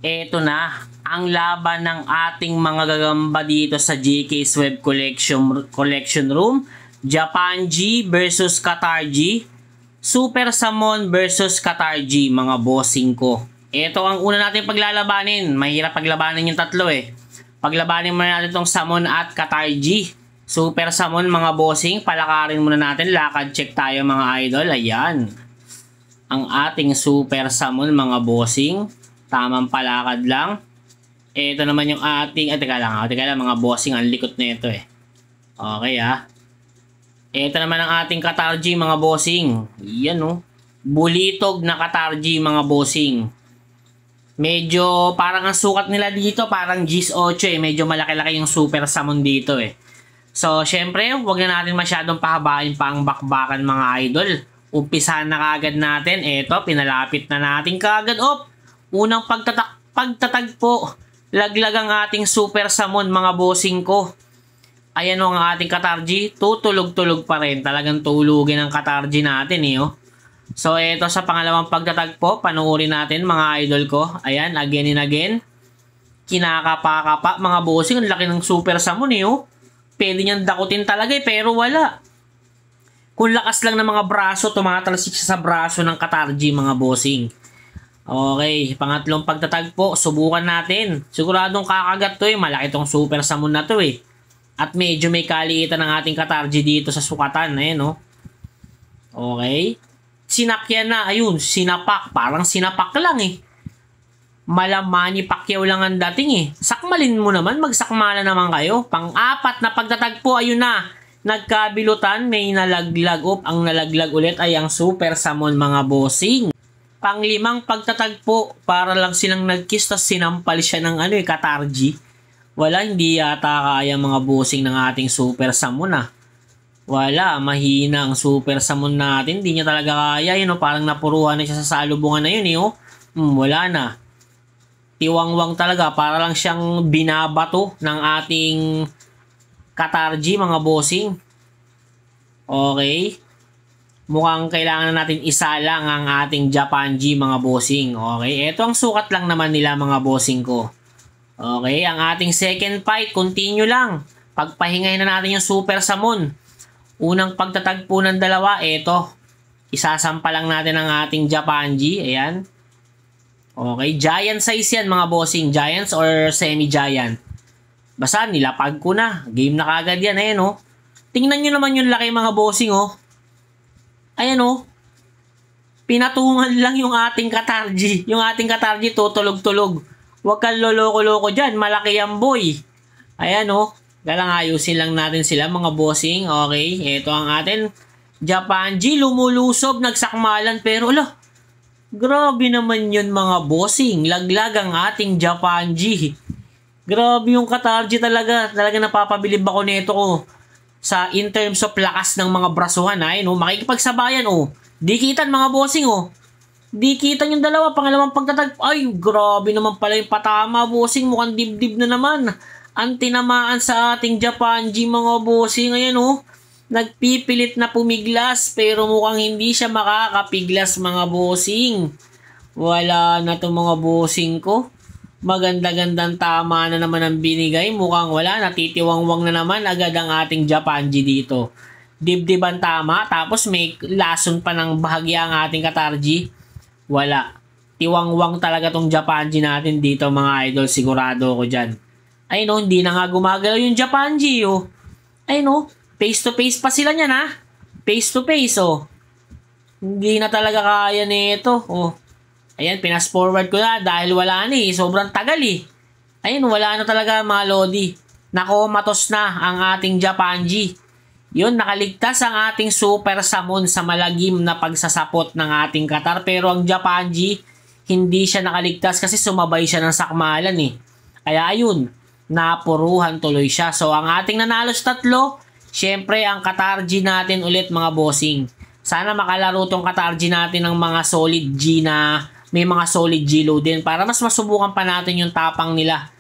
Eto na ang laban ng ating mga gagamba dito sa GK's Web Collection Room. Japan G versus Qatar G. Super Samon versus Qatar G, mga bossing ko. Ito ang una natin paglalabanin. Mahirap paglabanin yung tatlo eh. Paglabanin muna natin itong Samon at Qatar G. Super Samon, mga bossing. Palakarin muna natin. Lakad check tayo, mga idol. Ayan. Ang ating Super Samon, mga bossing. Tamang palakad lang. Ito naman yung ating... teka lang, mga bossing. Ang likot na ito eh. Okay ah. Ito naman ang ating Qatar G, mga bossing. Yan oh. Bulitog na Qatar G, mga bossing. Medyo parang ang sukat nila dito, parang G8 eh. Medyo malaki-laki yung Super Samon dito eh. So, syempre, huwag na natin masyadong pahabain pa ang bakbakan, mga idol. Umpisahan na kagad natin. Ito, pinalapit na natin kagad. Unang pagtatagpo. Laglag ang ating Super Samon, mga bossing ko. Ayan o ang ating Qatar G. Tutulog-tulog pa rin. Talagang tulugin ang Qatar G natin eh. Oh. So, ito sa pangalawang pagtatagpo. Panuorin natin, mga idol ko. Ayan, again and again. Kinakapa-kapa, mga bossing. Ang laki ng Super Samon eh. Oh. Pwede niyang dakutin talaga eh, pero wala. Kung lakas lang ng mga braso, tumatalsik siya sa braso ng Qatar G, mga bossing. Okay, pangatlong pagtatagpo. Subukan natin. Siguradong kakagat to eh. Malaki tong Super Samon na to eh. At medyo may kaliitan ng ating Qatar G dito sa sukatan. Ayan, no? Okay. Sinakyan na. Ayun, sinapak. Parang sinapak lang eh. Malamani Pacquiao lang ang dating eh. Sakmalin mo naman. Magsakmala naman kayo. Pang-apat na pagtatagpo. Ayun na. Nagkabilutan. May nalaglag. Ang nalaglag ulit ay ang Super Samon, mga bossing. Panglimang pagtatagpo. Para lang silang nag-kiss. Tapos sinampal siya ng Qatar G. Wala, hindi yata kaya, mga bossing ng ating Super Samon ah. Wala, mahina ang Super Samon natin. Hindi niya talaga kaya. Yun, parang napuruhan na siya sa salubungan na yun. Wala na. Tiwangwang talaga. Para lang siyang binabato ng ating Qatar G, mga bossing. Okay. Mukhang kailangan na natin isa lang ang ating Japan G, mga bossing. Okay. Ito ang sukat lang naman nila, mga bossing ko. Okay, ang ating second fight, continue lang. Pagpahingahin na natin yung Super Samon. Unang pagtatagpo ng dalawa, eto. Isasampa lang natin ang ating Japan G. Ayan. Okay, giant size yan, mga bossing. Giants or semi-giant. Basta, nilapag ko na. Game na kagad yan. Ayan, oh. Tingnan nyo naman yung laki, mga bossing, oh. Ayan, oh. Pinatungan lang yung ating Qatar G. Yung ating Qatar G, tutulog-tulog. Huwag kang loloko-loko dyan. Malaki yan, boy. Ayan, oh. Galang ayusin lang natin sila, mga bossing. Okay. Ito ang atin. Japan G. Lumulusob. Nagsakmalan. Pero, ala. Grabe naman yun, mga bossing. Laglag ang ating Japan G. Grabe yung Qatar G talaga. Talaga napapabilib ako nito ko. Sa in terms of lakas ng mga brasuhan. Ayun, oh. Makikipagsabayan, oh. Dikitan, mga bossing, oh. Di kita yung dalawa, pangalawang pagtatag. Ay, grabe naman pala yung patama, bossing. Mukhang dibdib na naman. Ang tinamaan sa ating Japan G, mga bossing. Ayan, oh. Nagpipilit na pumiglas, pero mukhang hindi siya makakapiglas, mga bossing. Wala na to, mga bossing ko. Maganda-gandang tama na naman ang binigay. Mukhang wala, natitiwangwang na naman agad ang ating Japan G dito. Dibdiban tama, tapos may lason pa ng bahagya ang ating Qatar G. Wala. Tiwangwang talaga tong Japan G natin dito, mga idol. Sigurado ako dyan. Ay no, hindi na nga gumagalaw yung Japan G, oh. Ay no, face to face pa sila niyan, ha. Face to face, oh. Hindi na talaga kaya nito, oh. Ayan, pinas forward ko na dahil wala na eh. Sobrang tagal eh. Ayun, wala na talaga, mga lodi. Nakomatos na ang ating Japan G. Yun, nakaligtas ang ating Super Samon sa malagim na pagsasapot ng ating Qatar. Pero ang Japan G, hindi siya nakaligtas kasi sumabay siya ng sakmalan eh. Kaya ayun, napuruhan tuloy siya. So ang ating nanalo sa tatlo, syempre ang Qatar G natin ulit, mga bossing. Sana makalaro tong Qatar G natin ng mga solid G na may mga solid G load din para mas masubukan pa natin yung tapang nila